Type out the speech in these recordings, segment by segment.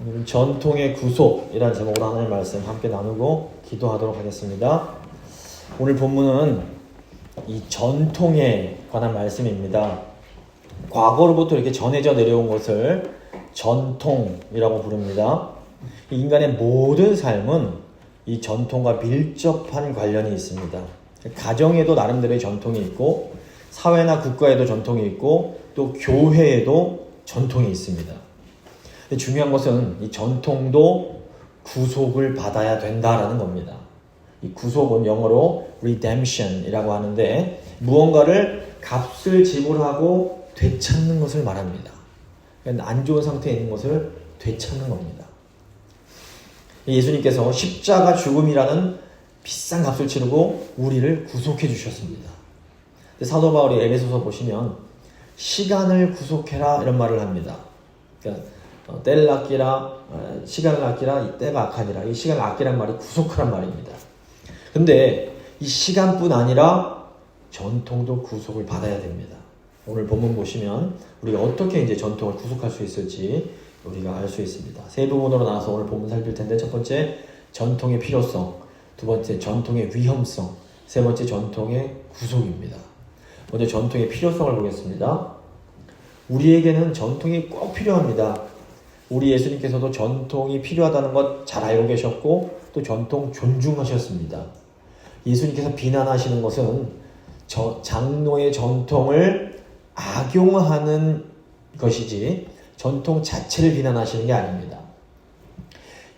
오늘은 전통의 구속이라는 제목으로 하나님의 말씀 함께 나누고 기도하도록 하겠습니다. 오늘 본문은 이 전통에 관한 말씀입니다. 과거로부터 이렇게 전해져 내려온 것을 전통이라고 부릅니다. 인간의 모든 삶은 이 전통과 밀접한 관련이 있습니다. 가정에도 나름대로의 전통이 있고, 사회나 국가에도 전통이 있고, 또 교회에도 전통이 있습니다. 중요한 것은 이 전통도 구속을 받아야 된다라는 겁니다. 이 구속은 영어로 redemption이라고 하는데, 무언가를 값을 지불하고 되찾는 것을 말합니다. 안 좋은 상태에 있는 것을 되찾는 겁니다. 예수님께서 십자가 죽음이라는 비싼 값을 치르고 우리를 구속해 주셨습니다. 사도 바울이 에베소서 보시면 시간을 구속해라 이런 말을 합니다. 그러니까 때를 아끼라, 시간을 아끼라, 이 때가 악하니라. 이 시간을 아끼란 말이 구속하란 말입니다. 근데 이 시간뿐 아니라 전통도 구속을 받아야 됩니다. 오늘 본문 보시면 우리가 어떻게 이제 전통을 구속할 수 있을지 우리가 알 수 있습니다. 세 부분으로 나눠서 오늘 본문 살필 텐데, 첫 번째 전통의 필요성, 두 번째 전통의 위험성, 세 번째 전통의 구속입니다. 먼저 전통의 필요성을 보겠습니다. 우리에게는 전통이 꼭 필요합니다. 우리 예수님께서도 전통이 필요하다는 것 잘 알고 계셨고, 또 전통 존중하셨습니다. 예수님께서 비난하시는 것은 장로의 전통을 악용하는 것이지 전통 자체를 비난하시는 게 아닙니다.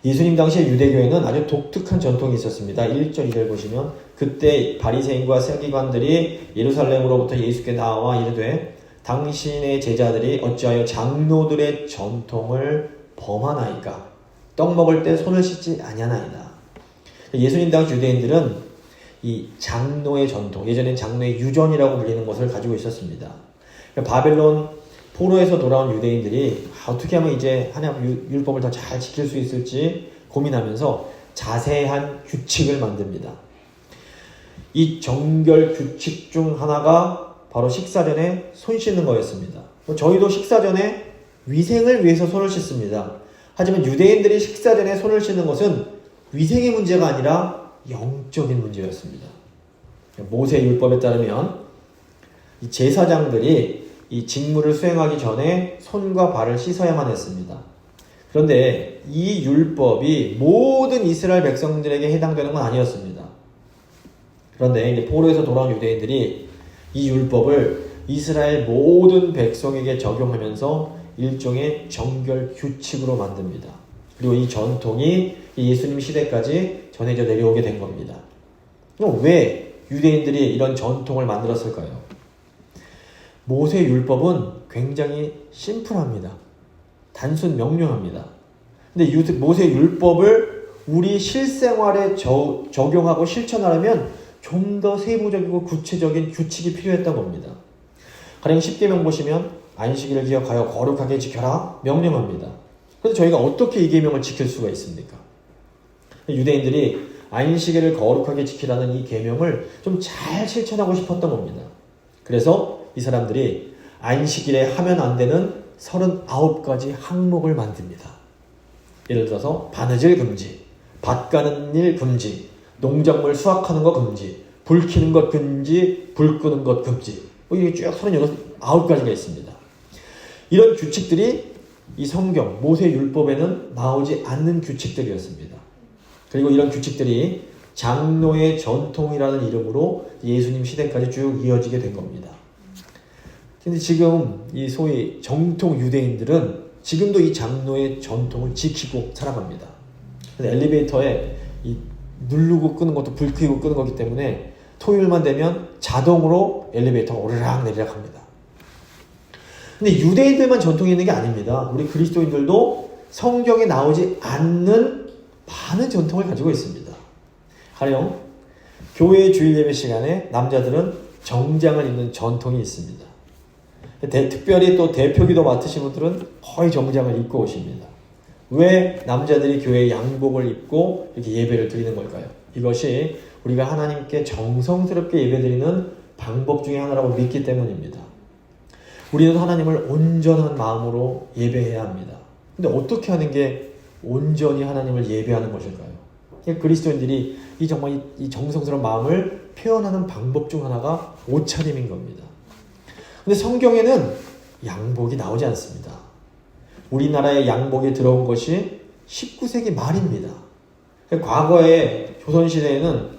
예수님 당시에 유대교회는 아주 독특한 전통이 있었습니다. 1절 2절 보시면, 그때 바리새인과 서기관들이 예루살렘으로부터 예수께 나와 이르되 당신의 제자들이 어찌하여 장로들의 전통을 범하나이까? 떡 먹을 때 손을 씻지 아니하나이다. 예수님 당시 유대인들은 이 장로의 전통, 예전엔 장로의 유전이라고 불리는 것을 가지고 있었습니다. 바벨론 포로에서 돌아온 유대인들이 어떻게 하면 이제 하나님 율법을 더 잘 지킬 수 있을지 고민하면서 자세한 규칙을 만듭니다. 이 정결 규칙 중 하나가 바로 식사 전에 손 씻는 거였습니다. 저희도 식사 전에 위생을 위해서 손을 씻습니다. 하지만 유대인들이 식사 전에 손을 씻는 것은 위생의 문제가 아니라 영적인 문제였습니다. 모세 율법에 따르면 이 제사장들이 이 직무를 수행하기 전에 손과 발을 씻어야만 했습니다. 그런데 이 율법이 모든 이스라엘 백성들에게 해당되는 건 아니었습니다. 그런데 이제 포로에서 돌아온 유대인들이 이 율법을 이스라엘 모든 백성에게 적용하면서 일종의 정결 규칙으로 만듭니다. 그리고 이 전통이 예수님 시대까지 전해져 내려오게 된 겁니다. 그럼 왜 유대인들이 이런 전통을 만들었을까요? 모세 율법은 굉장히 심플합니다. 단순 명료합니다. 근데 모세 율법을 우리 실생활에 적용하고 실천하려면 좀 더 세부적이고 구체적인 규칙이 필요했던 겁니다. 가령 십계명 보시면 안식일을 기억하여 거룩하게 지켜라 명령합니다. 그래서 저희가 어떻게 이 계명을 지킬 수가 있습니까? 유대인들이 안식일을 거룩하게 지키라는 이 계명을 좀 잘 실천하고 싶었던 겁니다. 그래서 이 사람들이 안식일에 하면 안 되는 39가지 항목을 만듭니다. 예를 들어서 바느질 금지, 밭 가는 일 금지, 농작물 수확하는 것 금지, 불 켜는 것 금지, 불 끄는 것 금지. 이게 쭉 39가지가 있습니다. 이런 규칙들이 이 성경, 모세 율법에는 나오지 않는 규칙들이었습니다. 그리고 이런 규칙들이 장로의 전통이라는 이름으로 예수님 시대까지 쭉 이어지게 된 겁니다. 근데 지금 이 소위 정통 유대인들은 지금도 이 장로의 전통을 지키고 살아갑니다. 근데 엘리베이터에 이 누르고 끄는 것도 불 켜고 끄는 거기 때문에 토요일만 되면 자동으로 엘리베이터가 오르락 내리락 합니다. 근데 유대인들만 전통이 있는 게 아닙니다. 우리 그리스도인들도 성경에 나오지 않는 많은 전통을 가지고 있습니다. 가령 교회 주일 예배 시간에 남자들은 정장을 입는 전통이 있습니다. 특별히 또 대표기도 맡으신 분들은 거의 정장을 입고 오십니다. 왜 남자들이 교회에 양복을 입고 이렇게 예배를 드리는 걸까요? 이것이 우리가 하나님께 정성스럽게 예배드리는 방법 중에 하나라고 믿기 때문입니다. 우리는 하나님을 온전한 마음으로 예배해야 합니다. 근데 어떻게 하는 게 온전히 하나님을 예배하는 것일까요? 그리스도인들이 정말 이 정성스러운 마음을 표현하는 방법 중 하나가 옷차림인 겁니다. 근데 성경에는 양복이 나오지 않습니다. 우리나라에 양복이 들어온 것이 19세기 말입니다. 과거에 조선시대에는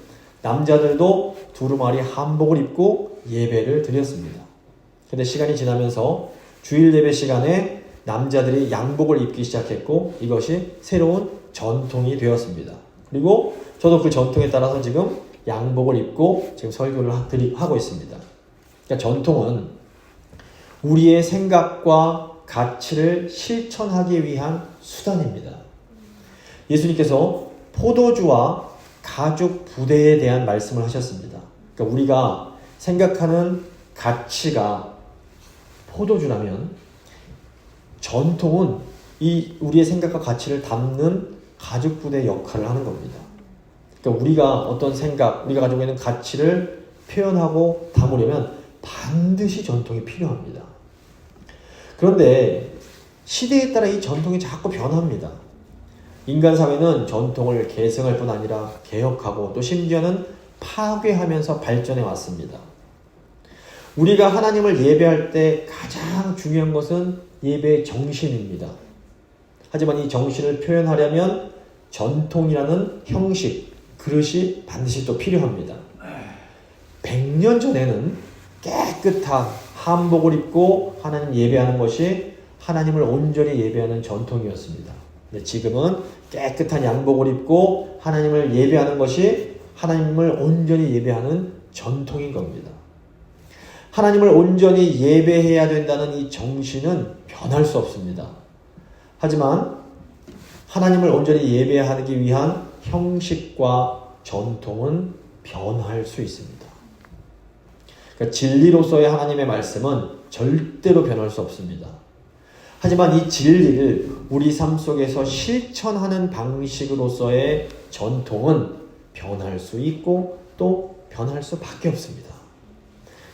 남자들도 두루마리 한복을 입고 예배를 드렸습니다. 근데 시간이 지나면서 주일 예배 시간에 남자들이 양복을 입기 시작했고 이것이 새로운 전통이 되었습니다. 그리고 저도 그 전통에 따라서 지금 양복을 입고 지금 설교를 하고 있습니다. 그러니까 전통은 우리의 생각과 가치를 실천하기 위한 수단입니다. 예수님께서 포도주와 가죽 부대에 대한 말씀을 하셨습니다. 그러니까 우리가 생각하는 가치가 포도주라면 전통은 이 우리의 생각과 가치를 담는 가죽 부대의 역할을 하는 겁니다. 그러니까 우리가 어떤 생각, 우리가 가지고 있는 가치를 표현하고 담으려면 반드시 전통이 필요합니다. 그런데 시대에 따라 이 전통이 자꾸 변합니다. 인간 사회는 전통을 계승할 뿐 아니라 개혁하고 또 심지어는 파괴하면서 발전해 왔습니다. 우리가 하나님을 예배할 때 가장 중요한 것은 예배의 정신입니다. 하지만 이 정신을 표현하려면 전통이라는 형식, 그릇이 반드시 또 필요합니다. 100년 전에는 깨끗한 한복을 입고 하나님 예배하는 것이 하나님을 온전히 예배하는 전통이었습니다. 근데 지금은 깨끗한 양복을 입고 하나님을 예배하는 것이 하나님을 온전히 예배하는 전통인 겁니다. 하나님을 온전히 예배해야 된다는 이 정신은 변할 수 없습니다. 하지만 하나님을 온전히 예배하기 위한 형식과 전통은 변할 수 있습니다. 그러니까 진리로서의 하나님의 말씀은 절대로 변할 수 없습니다. 하지만 이 진리를 우리 삶 속에서 실천하는 방식으로서의 전통은 변할 수 있고 또 변할 수밖에 없습니다.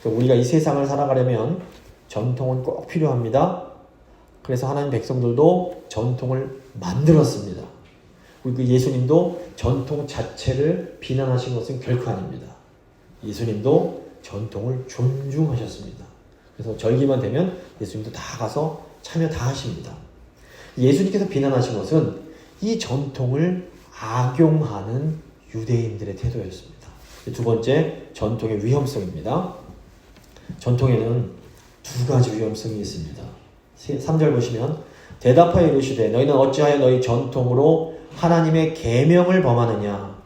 그러니까 우리가 이 세상을 살아가려면 전통은 꼭 필요합니다. 그래서 하나님 백성들도 전통을 만들었습니다. 그리고 예수님도 전통 자체를 비난하신 것은 결코 아닙니다. 예수님도 전통을 존중하셨습니다. 그래서 절기만 되면 예수님도 다 가서 참여 다 하십니다. 예수님께서 비난하신 것은 이 전통을 악용하는 유대인들의 태도였습니다. 두 번째, 전통의 위험성입니다. 전통에는 두 가지 위험성이 있습니다. 3절 보시면 대답하여 이르시되 너희는 어찌하여 너희 전통으로 하나님의 계명을 범하느냐.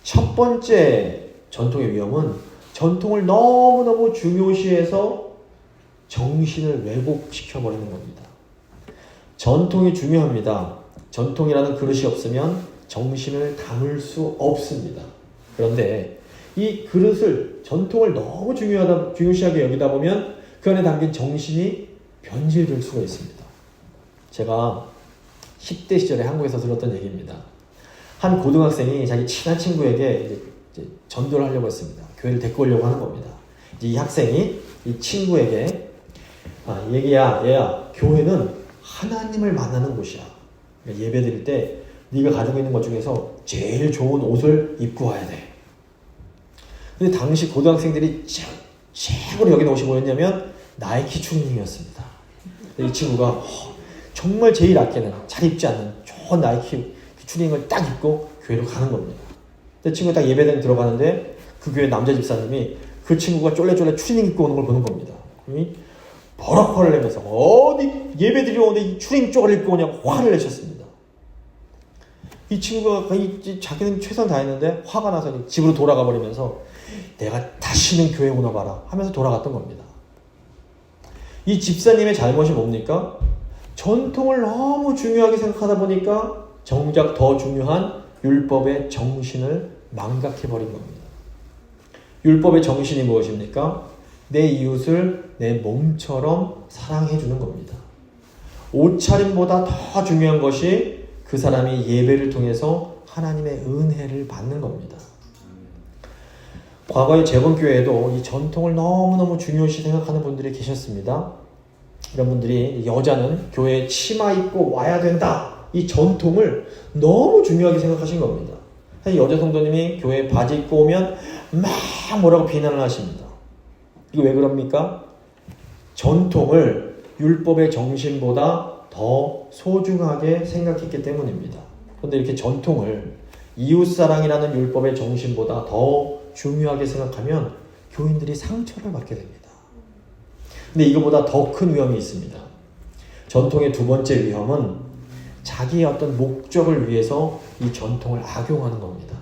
첫 번째 전통의 위험은 전통을 너무너무 중요시해서 정신을 왜곡시켜버리는 겁니다. 전통이 중요합니다. 전통이라는 그릇이 없으면 정신을 담을 수 없습니다. 그런데 이 그릇을, 전통을 너무 중요시하게 여기다 보면 그 안에 담긴 정신이 변질될 수가 있습니다. 제가 10대 시절에 한국에서 들었던 얘기입니다. 한 고등학생이 자기 친한 친구에게 이제 전도를 하려고 했습니다. 교회를 데리고 오려고 하는 겁니다. 이제 이 학생이 이 친구에게 얘야, 교회는 하나님을 만나는 곳이야. 그러니까 예배 드릴 때 네가 가지고 있는 것 중에서 제일 좋은 옷을 입고 와야 돼. 근데 당시 고등학생들이 최고로 여기는 옷이 뭐였냐면 나이키 추리닝이었습니다. 이 친구가 정말 제일 아끼는, 잘 입지 않는 좋은 나이키 추리닝을 딱 입고 교회로 가는 겁니다. 그 친구가 딱 예배당에 들어가는데 그 교회 남자 집사님이 그 친구가 쫄래쫄래 추리닝 입고 오는 걸 보는 겁니다. 버럭 화를 내면서 어디 예배 드리러 오는데 이 추리닝 쪽을 입고 오냐고 화를 내셨습니다. 이 친구가 자기는 최선 다했는데 화가 나서 집으로 돌아가 버리면서 내가 다시는 교회 오나 봐라 하면서 돌아갔던 겁니다. 이 집사님의 잘못이 뭡니까? 전통을 너무 중요하게 생각하다 보니까 정작 더 중요한 율법의 정신을 망각해버린 겁니다. 율법의 정신이 무엇입니까? 내 이웃을 내 몸처럼 사랑해주는 겁니다. 옷차림보다 더 중요한 것이 그 사람이 예배를 통해서 하나님의 은혜를 받는 겁니다. 과거의 재건교회에도 이 전통을 너무너무 중요시 생각하는 분들이 계셨습니다. 이런 분들이 여자는 교회에 치마 입고 와야 된다 이 전통을 너무 중요하게 생각하신 겁니다. 여자 성도님이 교회에 바지 입고 오면 막 뭐라고 비난을 하십니다. 이거 왜 그럽니까? 전통을 율법의 정신보다 더 소중하게 생각했기 때문입니다. 그런데 이렇게 전통을 이웃사랑이라는 율법의 정신보다 더 중요하게 생각하면 교인들이 상처를 받게 됩니다. 근데 이거보다 더 큰 위험이 있습니다. 전통의 두 번째 위험은 자기의 어떤 목적을 위해서 이 전통을 악용하는 겁니다.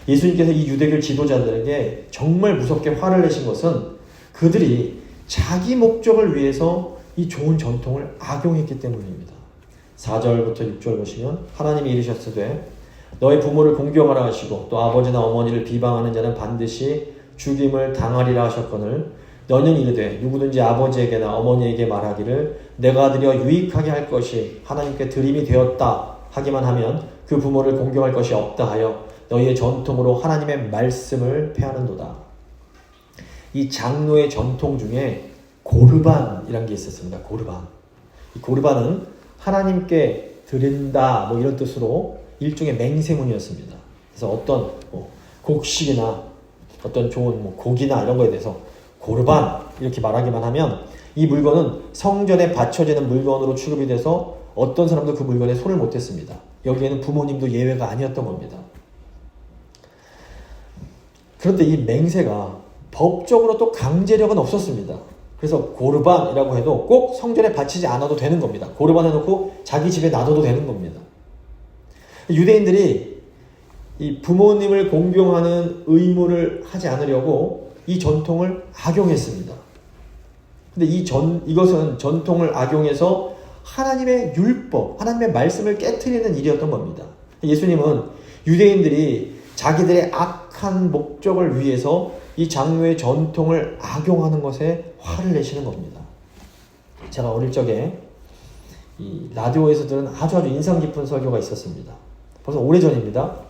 예수님께서 이 유대교 지도자들에게 정말 무섭게 화를 내신 것은 그들이 자기 목적을 위해서 이 좋은 전통을 악용했기 때문입니다. 4절부터 6절 보시면 하나님이 이르셨으되 너의 부모를 공경하라 하시고 또 아버지나 어머니를 비방하는 자는 반드시 죽임을 당하리라 하셨거늘 너는 이르되 누구든지 아버지에게나 어머니에게 말하기를 내가 드려 유익하게 할 것이 하나님께 드림이 되었다 하기만 하면 그 부모를 공경할 것이 없다 하여 너희의 전통으로 하나님의 말씀을 폐하는도다. 이 장로의 전통 중에 고르반이라는 게 있었습니다. 고르반. 이 고르반은 하나님께 드린다 뭐 이런 뜻으로 일종의 맹세문이었습니다. 그래서 어떤 곡식이나 어떤 좋은 고기나 이런 거에 대해서 고르반 이렇게 말하기만 하면 이 물건은 성전에 바쳐지는 물건으로 취급이 돼서 어떤 사람도 그 물건에 손을 못 댔습니다. 여기에는 부모님도 예외가 아니었던 겁니다. 그런데 이 맹세가 법적으로 또 강제력은 없었습니다. 그래서 고르반이라고 해도 꼭 성전에 바치지 않아도 되는 겁니다. 고르반 해놓고 자기 집에 놔둬도 되는 겁니다. 유대인들이 이 부모님을 공경하는 의무를 하지 않으려고 이 전통을 악용했습니다. 근데 이것은 전통을 악용해서 하나님의 율법, 하나님의 말씀을 깨트리는 일이었던 겁니다. 예수님은 유대인들이 자기들의 악한 목적을 위해서 이 장로의 전통을 악용하는 것에 화를 내시는 겁니다. 제가 어릴 적에 이 라디오에서 들은 아주 인상 깊은 설교가 있었습니다. 벌써 오래전입니다.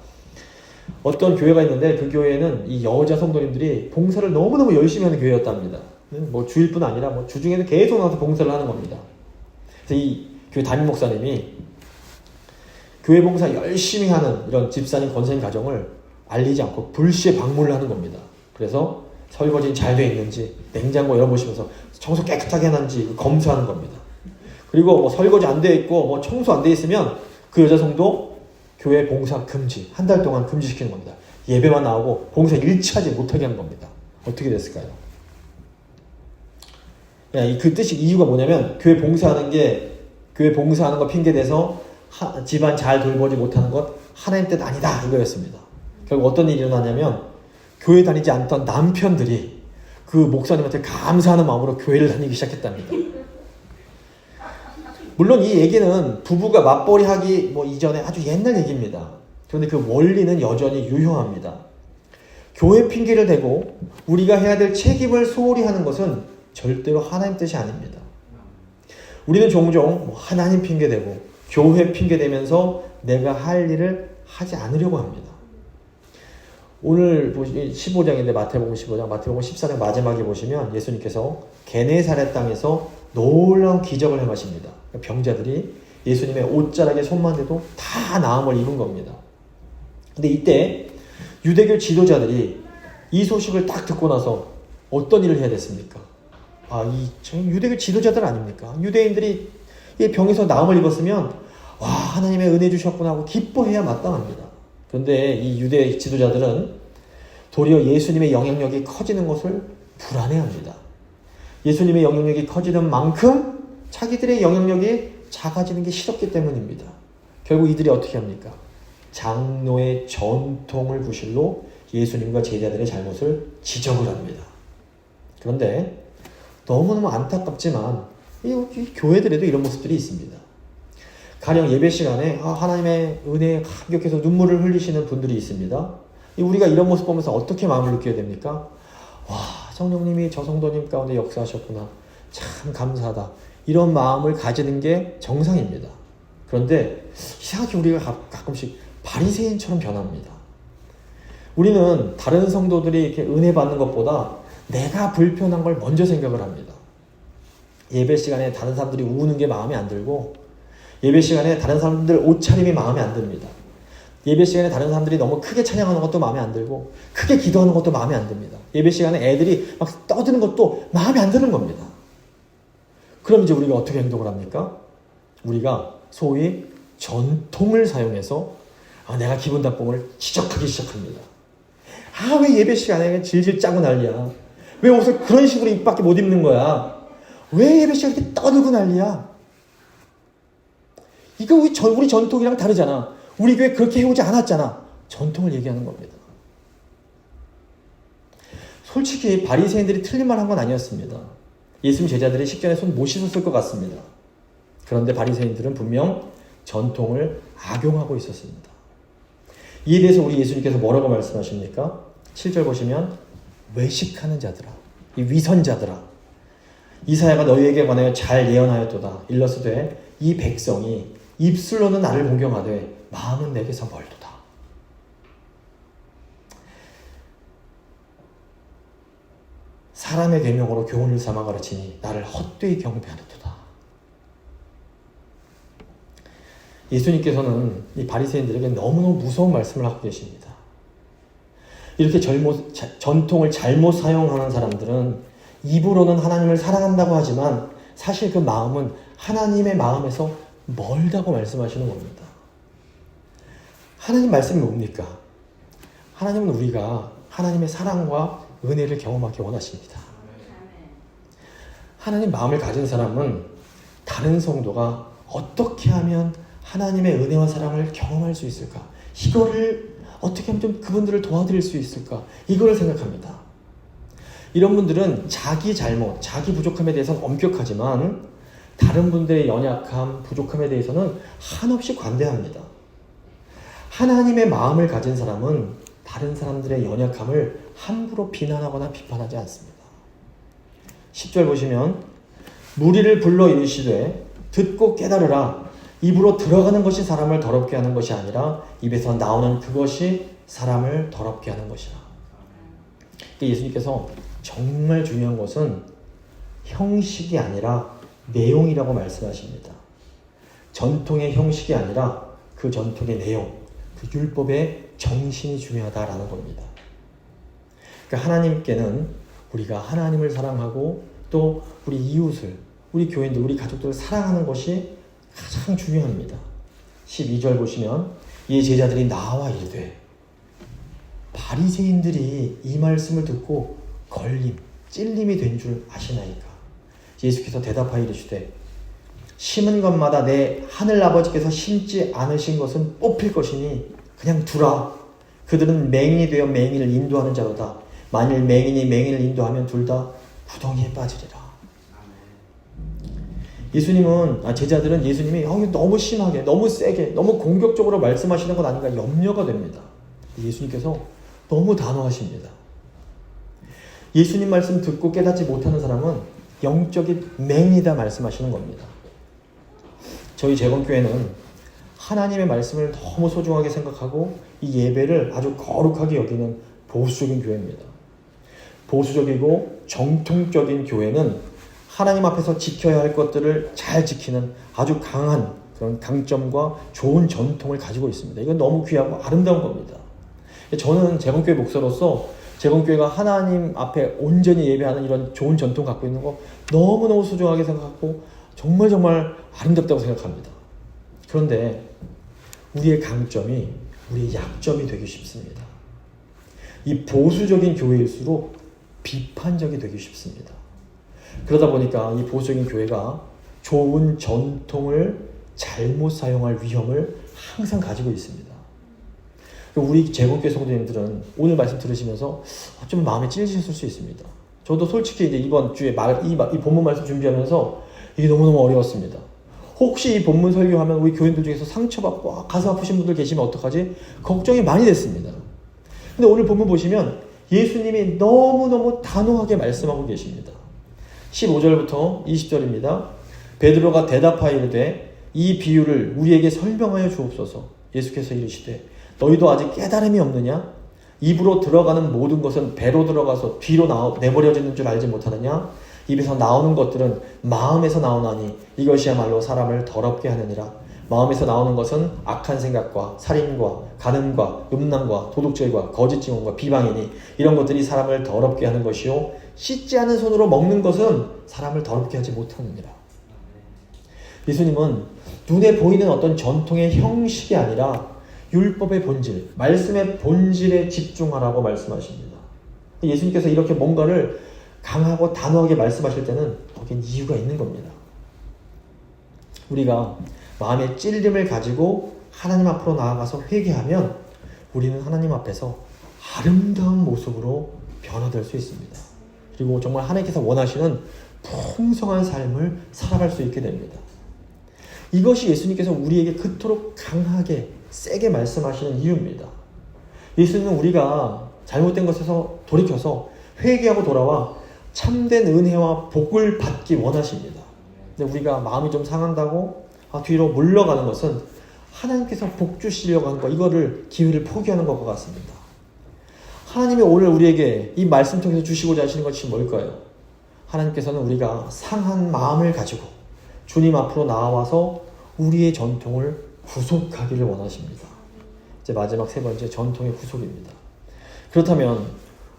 어떤 교회가 있는데 그 교회에는 이 여자 성도님들이 봉사를 너무너무 열심히 하는 교회였답니다. 뭐 주일뿐 아니라 뭐 주중에는 계속 나와서 봉사를 하는 겁니다. 그래서 이 교회 담임 목사님이 교회 봉사 열심히 하는 이런 집사님, 권사님 가정을 알리지 않고 불시에 방문을 하는 겁니다. 그래서 설거지 잘 되어 있는지 냉장고 열어보시면서 청소 깨끗하게 해놨는지 검사하는 겁니다. 그리고 뭐 설거지 안 되어 있고 뭐 청소 안 되어 있으면 그 여자 성도 교회 봉사 금지, 한 달 동안 금지시키는 겁니다. 예배만 나오고 봉사 일치하지 못하게 하는 겁니다. 어떻게 됐을까요? 그 뜻이 이유가 뭐냐면 교회 봉사하는 거 핑계대서 집안 잘 돌보지 못하는 것 하나님 뜻 아니다 이거였습니다. 결국 어떤 일이 일어나냐면 교회 다니지 않던 남편들이 그 목사님한테 감사하는 마음으로 교회를 다니기 시작했답니다. 물론 이 얘기는 부부가 맞벌이 하기 이전에 아주 옛날 얘기입니다. 그런데 그 원리는 여전히 유효합니다. 교회 핑계를 대고 우리가 해야 될 책임을 소홀히 하는 것은 절대로 하나님 뜻이 아닙니다. 우리는 종종 하나님 핑계대고 교회 핑계대면서 내가 할 일을 하지 않으려고 합니다. 오늘 15장인데 마태복음 15장, 마태복음 14장 마지막에 보시면 예수님께서 게네사렛 땅에서 놀라운 기적을 행하십니다. 병자들이 예수님의 옷자락에 손만 대도 다 나음을 입은 겁니다. 근데 이때 유대교 지도자들이 이 소식을 딱 듣고 나서 어떤 일을 해야 됐습니까? 유대교 지도자들 아닙니까? 유대인들이 이 병에서 나음을 입었으면 와, 하나님의 은혜 주셨구나 하고 기뻐해야 마땅합니다. 그런데 이 유대 지도자들은 도리어 예수님의 영향력이 커지는 것을 불안해합니다. 예수님의 영향력이 커지는 만큼 자기들의 영향력이 작아지는 게 싫었기 때문입니다. 결국 이들이 어떻게 합니까? 장로의 전통을 구실로 예수님과 제자들의 잘못을 지적을 합니다. 그런데 너무너무 안타깝지만 이 교회들에도 이런 모습들이 있습니다. 가령 예배 시간에 하나님의 은혜에 감격해서 눈물을 흘리시는 분들이 있습니다. 우리가 이런 모습 보면서 어떻게 마음을 느껴야 됩니까? 와, 성령님이 저 성도님 가운데 역사하셨구나. 참 감사하다. 이런 마음을 가지는 게 정상입니다. 그런데 이상하게 우리가 가끔씩 바리새인처럼 변합니다. 우리는 다른 성도들이 이렇게 은혜 받는 것보다 내가 불편한 걸 먼저 생각을 합니다. 예배 시간에 다른 사람들이 우는 게 마음에 안 들고 예배 시간에 다른 사람들 옷차림이 마음에 안 듭니다. 예배 시간에 다른 사람들이 너무 크게 찬양하는 것도 마음에 안 들고 크게 기도하는 것도 마음에 안 듭니다. 예배 시간에 애들이 막 떠드는 것도 마음에 안 드는 겁니다. 그럼 이제 우리가 어떻게 행동을 합니까? 우리가 소위 전통을 사용해서 내가 기분 나쁨을 지적하기 시작합니다. 왜 예배 시간에 질질 짜고 난리야? 왜 옷을 그런 식으로 입 밖에 못 입는 거야? 왜 예배 시간에 이렇게 떠들고 난리야? 이거 우리 전통이랑 다르잖아. 우리 교회 그렇게 해오지 않았잖아. 전통을 얘기하는 겁니다. 솔직히 바리새인들이 틀린 말 한 건 아니었습니다. 예수님 제자들이 식전에 손 못 씻었을 것 같습니다. 그런데 바리새인들은 분명 전통을 악용하고 있었습니다. 이에 대해서 우리 예수님께서 뭐라고 말씀하십니까? 7절 보시면 외식하는 자들아, 이 위선자들아, 이사야가 너희에게 관하여 잘 예언하였도다. 일러스되 이 백성이 입술로는 나를 공경하되 마음은 내게서 멀도다. 사람의 계명으로 교훈을 삼아 가르치니 나를 헛되이 경배하는도다. 예수님께서는 이 바리새인들에게 너무너무 무서운 말씀을 하고 계십니다. 이렇게 전통을 잘못 사용하는 사람들은 입으로는 하나님을 사랑한다고 하지만 사실 그 마음은 하나님의 마음에서 멀다고 말씀하시는 겁니다. 하나님 말씀이 뭡니까? 하나님은 우리가 하나님의 사랑과 은혜를 경험하기 원하십니다. 하나님 마음을 가진 사람은 다른 성도가 어떻게 하면 하나님의 은혜와 사랑을 경험할 수 있을까? 이거를 어떻게 하면 좀 그분들을 도와드릴 수 있을까? 이걸 생각합니다. 이런 분들은 자기 잘못, 자기 부족함에 대해서는 엄격하지만 다른 분들의 연약함, 부족함에 대해서는 한없이 관대합니다. 하나님의 마음을 가진 사람은 다른 사람들의 연약함을 함부로 비난하거나 비판하지 않습니다. 10절 보시면 무리를 불러 이르시되 듣고 깨달으라. 입으로 들어가는 것이 사람을 더럽게 하는 것이 아니라 입에서 나오는 그것이 사람을 더럽게 하는 것이라. 예수님께서 정말 중요한 것은 형식이 아니라 내용이라고 말씀하십니다. 전통의 형식이 아니라 그 전통의 내용, 그 율법의 정신이 중요하다라는 겁니다. 그러니까 하나님께는 우리가 하나님을 사랑하고 또 우리 이웃을, 우리 교인들, 우리 가족들을 사랑하는 것이 가장 중요합니다. 12절 보시면 이 제자들이 나와 이르되, 바리새인들이 이 말씀을 듣고 찔림이 된 줄 아시나이까? 예수께서 대답하여 이르시되 심은 것마다 내 하늘 아버지께서 심지 않으신 것은 뽑힐 것이니 그냥 두라. 그들은 맹인이 되어 맹인을 인도하는 자로다. 만일 맹인이 맹인을 인도하면 둘 다 구덩이에 빠지리라. 제자들은 예수님이 너무 심하게, 너무 세게, 너무 공격적으로 말씀하시는 건 아닌가 염려가 됩니다. 예수님께서 너무 단호하십니다. 예수님 말씀 듣고 깨닫지 못하는 사람은 영적인 맹이다 말씀하시는 겁니다. 저희 재건교회는 하나님의 말씀을 너무 소중하게 생각하고 이 예배를 아주 거룩하게 여기는 보수적인 교회입니다. 보수적이고 정통적인 교회는 하나님 앞에서 지켜야 할 것들을 잘 지키는 아주 강한 그런 강점과 좋은 전통을 가지고 있습니다. 이건 너무 귀하고 아름다운 겁니다. 저는 재건교회 목사로서 재건교회가 하나님 앞에 온전히 예배하는 이런 좋은 전통 갖고 있는 거 너무너무 소중하게 생각하고 정말 아름답다고 생각합니다. 그런데 우리의 강점이 우리의 약점이 되기 쉽습니다. 이 보수적인 교회일수록 비판적이 되기 쉽습니다. 그러다 보니까 이 보수적인 교회가 좋은 전통을 잘못 사용할 위험을 항상 가지고 있습니다. 우리 재건교회 성도님들은 오늘 말씀 들으시면서 좀 마음에 찔리셨을 수 있습니다. 저도 솔직히 이제 이번 주에 이 본문 말씀 준비하면서 이게 너무너무 어려웠습니다. 혹시 이 본문 설교하면 우리 교인들 중에서 상처받고 가슴 아프신 분들 계시면 어떡하지? 걱정이 많이 됐습니다. 근데 오늘 본문 보시면 예수님이 너무너무 단호하게 말씀하고 계십니다. 15절부터 20절입니다. 베드로가 대답하여 이르되 이 비유를 우리에게 설명하여 주옵소서. 예수께서 이르시되 너희도 아직 깨달음이 없느냐? 입으로 들어가는 모든 것은 배로 들어가서 뒤로 내버려지는 줄 알지 못하느냐? 입에서 나오는 것들은 마음에서 나오나니 이것이야말로 사람을 더럽게 하느니라. 마음에서 나오는 것은 악한 생각과 살인과 간음과 음란과 도둑질과 거짓 증언과 비방이니 이런 것들이 사람을 더럽게 하는 것이요 씻지 않은 손으로 먹는 것은 사람을 더럽게 하지 못하느니라. 예수님은 눈에 보이는 어떤 전통의 형식이 아니라 율법의 본질, 말씀의 본질에 집중하라고 말씀하십니다. 예수님께서 이렇게 뭔가를 강하고 단호하게 말씀하실 때는 거기엔 이유가 있는 겁니다. 우리가 마음의 찔림을 가지고 하나님 앞으로 나아가서 회개하면 우리는 하나님 앞에서 아름다운 모습으로 변화될 수 있습니다. 그리고 정말 하나님께서 원하시는 풍성한 삶을 살아갈 수 있게 됩니다. 이것이 예수님께서 우리에게 그토록 강하게 세게 말씀하시는 이유입니다. 예수님은 우리가 잘못된 것에서 돌이켜서 회개하고 돌아와 참된 은혜와 복을 받기 원하십니다. 근데 우리가 마음이 좀 상한다고 뒤로 물러가는 것은 하나님께서 복 주시려고 하는 거, 이거를 기회를 포기하는 것과 같습니다. 하나님이 오늘 우리에게 이 말씀 통해서 주시고자 하시는 것이 뭘까요? 하나님께서는 우리가 상한 마음을 가지고 주님 앞으로 나와서 우리의 전통을 구속하기를 원하십니다. 이제 마지막 세 번째, 전통의 구속입니다. 그렇다면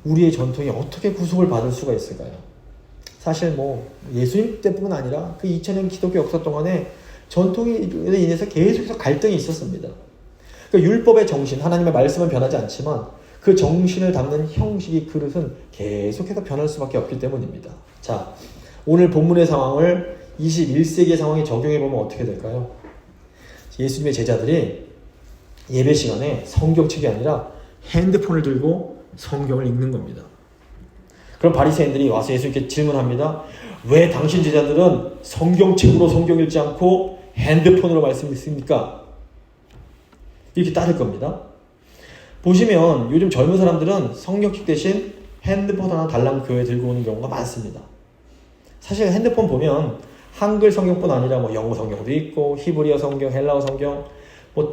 우리의 전통이 어떻게 구속을 받을 수가 있을까요? 사실 예수님 때뿐만 아니라 그 2000년 기독교 역사 동안에 전통에 인해서 계속해서 갈등이 있었습니다. 그러니까 율법의 정신, 하나님의 말씀은 변하지 않지만 그 정신을 담는 형식이, 그릇은 계속해서 변할 수밖에 없기 때문입니다. 자, 오늘 본문의 상황을 21세기의 상황에 적용해보면 어떻게 될까요? 예수님의 제자들이 예배 시간에 성경책이 아니라 핸드폰을 들고 성경을 읽는 겁니다. 그럼 바리새인들이 와서 예수님께 질문합니다. 왜 당신 제자들은 성경책으로 성경 읽지 않고 핸드폰으로 말씀 읽습니까? 이렇게 따질 겁니다. 보시면 요즘 젊은 사람들은 성경책 대신 핸드폰 하나 달랑 교회에 들고 오는 경우가 많습니다. 사실 핸드폰 보면 한글 성경뿐 아니라 영어 성경도 있고 히브리어 성경, 헬라어 성경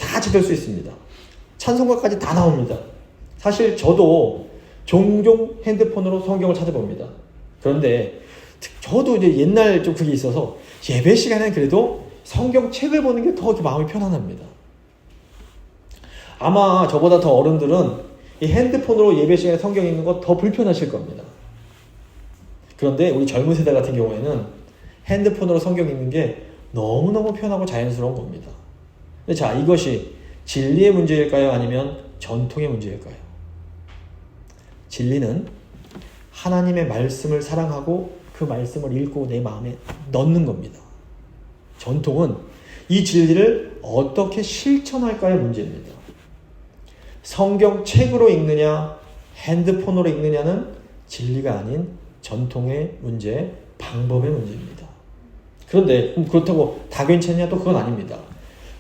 다 찾을 수 있습니다. 찬송가까지 다 나옵니다. 사실 저도 종종 핸드폰으로 성경을 찾아봅니다. 그런데 저도 이제 옛날 좀 그게 있어서 예배 시간에는 그래도 성경책을 보는 게 더 마음이 편안합니다. 아마 저보다 더 어른들은 이 핸드폰으로 예배 시간에 성경 읽는 거 더 불편하실 겁니다. 그런데 우리 젊은 세대 같은 경우에는 핸드폰으로 성경 읽는 게 너무너무 편하고 자연스러운 겁니다. 근데 자, 이것이 진리의 문제일까요? 아니면 전통의 문제일까요? 진리는 하나님의 말씀을 사랑하고 그 말씀을 읽고 내 마음에 넣는 겁니다. 전통은 이 진리를 어떻게 실천할까의 문제입니다. 성경책으로 읽느냐 핸드폰으로 읽느냐는 진리가 아닌 전통의 문제, 방법의 문제입니다. 그런데 그렇다고 다 괜찮냐? 또 그건 아닙니다.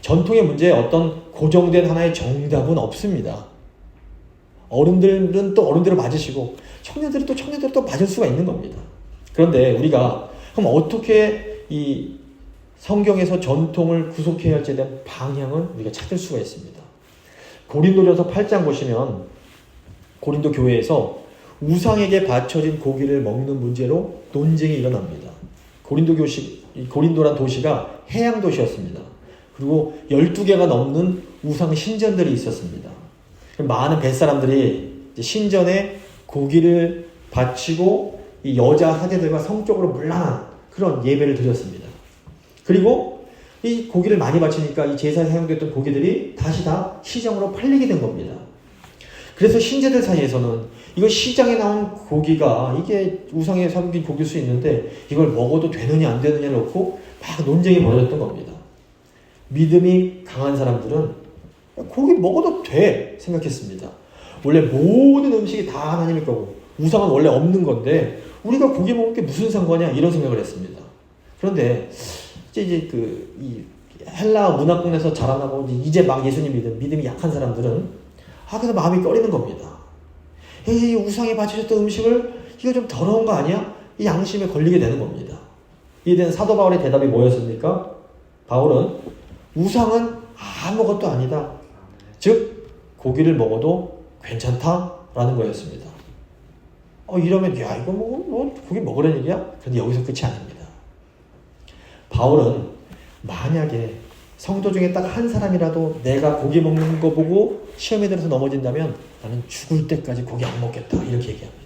전통의 문제에 어떤 고정된 하나의 정답은 없습니다. 어른들은 또 어른대로 맞으시고 청년들은 또 청년대로 또 맞을 수가 있는 겁니다. 그런데 우리가 그럼 어떻게 이 성경에서 전통을 구속해야 할지에 대한 방향을 우리가 찾을 수가 있습니다. 고린도전서 8장 보시면 고린도 교회에서 우상에게 바쳐진 고기를 먹는 문제로 논쟁이 일어납니다. 고린도란 도시가 해양 도시였습니다. 그리고 12개가 넘는 우상 신전들이 있었습니다. 많은 뱃사람들이 신전에 고기를 바치고 이 여자 사제들과 성적으로 문란한 그런 예배를 드렸습니다. 그리고 이 고기를 많이 바치니까 이 제사에 사용됐던 고기들이 다시 다 시장으로 팔리게 된 겁니다. 그래서 신제들 사이에서는 이거 시장에 나온 고기가 이게 우상에 섬긴 고기일 수 있는데 이걸 먹어도 되느냐 안 되느냐를 놓고 막 논쟁이 벌어졌던 겁니다. 믿음이 강한 사람들은 고기 먹어도 돼 생각했습니다. 원래 모든 음식이 다 하나님일 거고 우상은 원래 없는 건데 우리가 고기 먹을 게 무슨 상관이야 이런 생각을 했습니다. 그런데 이제 이 헬라 문화권에서 자라나고 이제 막 예수님 믿음이 약한 사람들은 그래서 마음이 꺼리는 겁니다. 이 우상에 바쳐졌던 음식을 이거 좀 더러운 거 아니야? 이 양심에 걸리게 되는 겁니다. 이에 대한 사도 바울의 대답이 뭐였습니까? 바울은 우상은 아무것도 아니다. 즉 고기를 먹어도 괜찮다라는 거였습니다. 이러면 이거 고기 먹으라는 얘기야? 그런데 여기서 끝이 아닙니다. 바울은 만약에 성도 중에 딱 한 사람이라도 내가 고기 먹는 거 보고 시험에 들어서 넘어진다면 나는 죽을 때까지 고기 안 먹겠다. 이렇게 얘기합니다.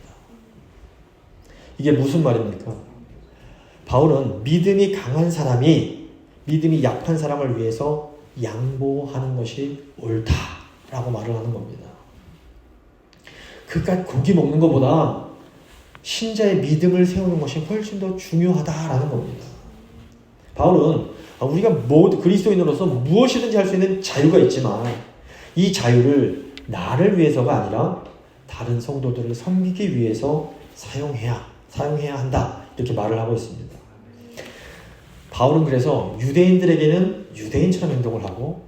이게 무슨 말입니까? 바울은 믿음이 강한 사람이 믿음이 약한 사람을 위해서 양보하는 것이 옳다라고 말을 하는 겁니다. 그깟 고기 먹는 것보다 신자의 믿음을 세우는 것이 훨씬 더 중요하다라는 겁니다. 바울은 우리가 그리스도인으로서 무엇이든지 할 수 있는 자유가 있지만 이 자유를 나를 위해서가 아니라 다른 성도들을 섬기기 위해서 사용해야 한다. 이렇게 말을 하고 있습니다. 바울은 그래서 유대인들에게는 유대인처럼 행동을 하고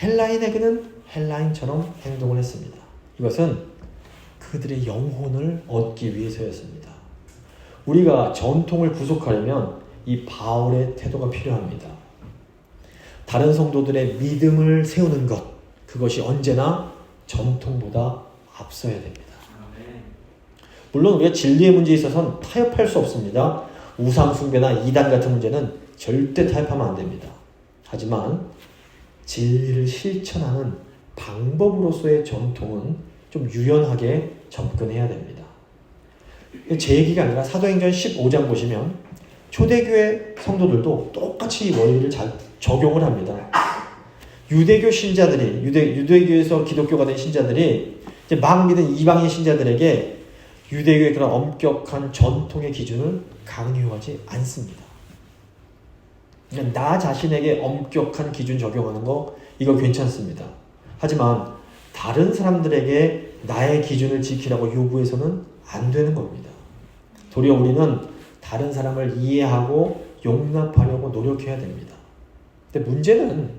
헬라인에게는 헬라인처럼 행동을 했습니다. 이것은 그들의 영혼을 얻기 위해서였습니다. 우리가 전통을 구속하려면 이 바울의 태도가 필요합니다. 다른 성도들의 믿음을 세우는 것, 그것이 언제나 전통보다 앞서야 됩니다. 물론 우리가 진리의 문제에 있어서는 타협할 수 없습니다. 우상 숭배나 이단 같은 문제는 절대 타협하면 안 됩니다. 하지만 진리를 실천하는 방법으로서의 전통은 좀 유연하게 접근해야 됩니다. 제 얘기가 아니라 사도행전 15장 보시면 초대교회 성도들도 똑같이 이 원리를 잘 적용을 합니다. 유대교 신자들이 유대교에서 기독교가 된 신자들이 이제 막 믿은 이방인 신자들에게 유대교의 그런 엄격한 전통의 기준을 강요하지 않습니다. 그냥 나 자신에게 엄격한 기준 적용하는 거 이거 괜찮습니다. 하지만 다른 사람들에게 나의 기준을 지키라고 요구해서는 안 되는 겁니다. 도리어 우리는 다른 사람을 이해하고 용납하려고 노력해야 됩니다. 근데 문제는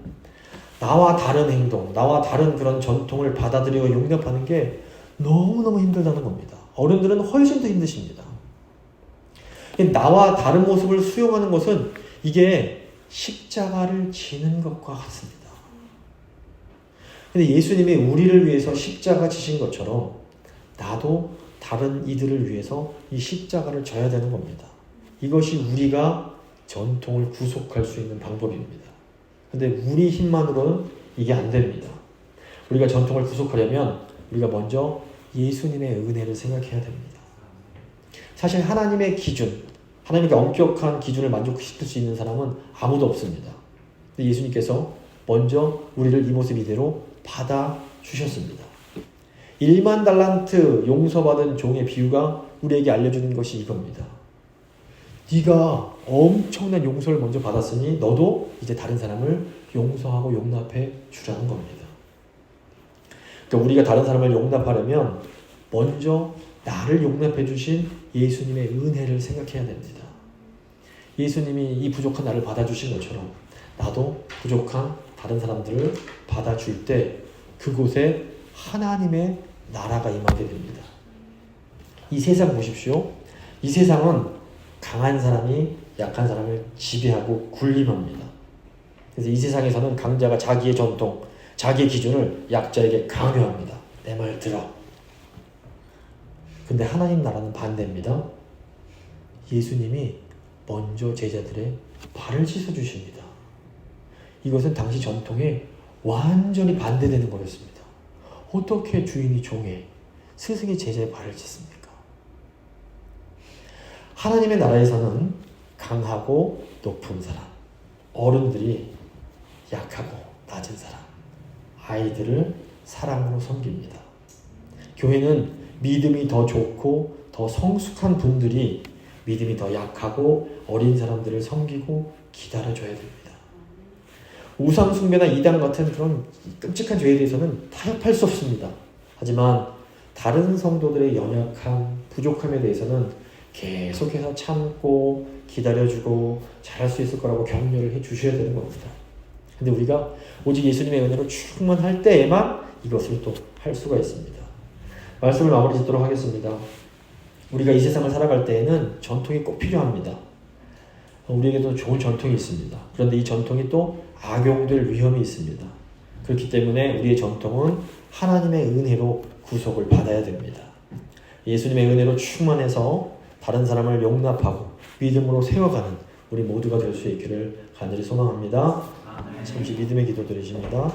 나와 다른 행동, 나와 다른 그런 전통을 받아들이고 용납하는 게 너무너무 힘들다는 겁니다. 어른들은 훨씬 더 힘드십니다. 나와 다른 모습을 수용하는 것은 이게 십자가를 지는 것과 같습니다. 근데 예수님이 우리를 위해서 십자가 지신 것처럼 나도 다른 이들을 위해서 이 십자가를 져야 되는 겁니다. 이것이 우리가 전통을 구속할 수 있는 방법입니다. 근데 우리 힘만으로는 이게 안 됩니다. 우리가 전통을 구속하려면 우리가 먼저 예수님의 은혜를 생각해야 됩니다. 사실 하나님의 기준, 하나님께 엄격한 기준을 만족시킬 수 있는 사람은 아무도 없습니다. 근데 예수님께서 먼저 우리를 이 모습 이대로 받아주셨습니다. 1만 달란트 용서받은 종의 비유가 우리에게 알려주는 것이 이겁니다. 네가 엄청난 용서를 먼저 받았으니 너도 이제 다른 사람을 용서하고 용납해 주라는 겁니다. 그러니까 우리가 다른 사람을 용납하려면 먼저 나를 용납해 주신 예수님의 은혜를 생각해야 됩니다. 예수님이 이 부족한 나를 받아주신 것처럼 나도 부족한 다른 사람들을 받아줄 때 그곳에 하나님의 나라가 임하게 됩니다. 이 세상 보십시오. 이 세상은 강한 사람이 약한 사람을 지배하고 군림합니다. 그래서 이 세상에서는 강자가 자기의 전통, 자기의 기준을 약자에게 강요합니다. 내 말 들어. 근데 하나님 나라는 반대입니다. 예수님이 먼저 제자들의 발을 씻어주십니다. 이것은 당시 전통에 완전히 반대되는 거였습니다. 어떻게 주인이 종의, 스승이 제자의 발을 씻습니까? 하나님의 나라에서는 강하고 높은 사람, 어른들이 약하고 낮은 사람, 아이들을 사랑으로 섬깁니다. 교회는 믿음이 더 좋고 더 성숙한 분들이 믿음이 더 약하고 어린 사람들을 섬기고 기다려줘야 됩니다. 우상 숭배나 이단 같은 그런 끔찍한 죄에 대해서는 타협할 수 없습니다. 하지만 다른 성도들의 연약함, 부족함에 대해서는 계속해서 참고 기다려주고 잘할 수 있을 거라고 격려를 해주셔야 되는 겁니다. 근데 우리가 오직 예수님의 은혜로 충만할 때에만 이것을 또 할 수가 있습니다. 말씀을 마무리 짓도록 하겠습니다. 우리가 이 세상을 살아갈 때에는 전통이 꼭 필요합니다. 우리에게도 좋은 전통이 있습니다. 그런데 이 전통이 또 악용될 위험이 있습니다. 그렇기 때문에 우리의 전통은 하나님의 은혜로 구속을 받아야 됩니다. 예수님의 은혜로 충만해서 다른 사람을 용납하고 믿음으로 세워가는 우리 모두가 될 수 있기를 간절히 소망합니다. 잠시 믿음의 기도 드리십니다.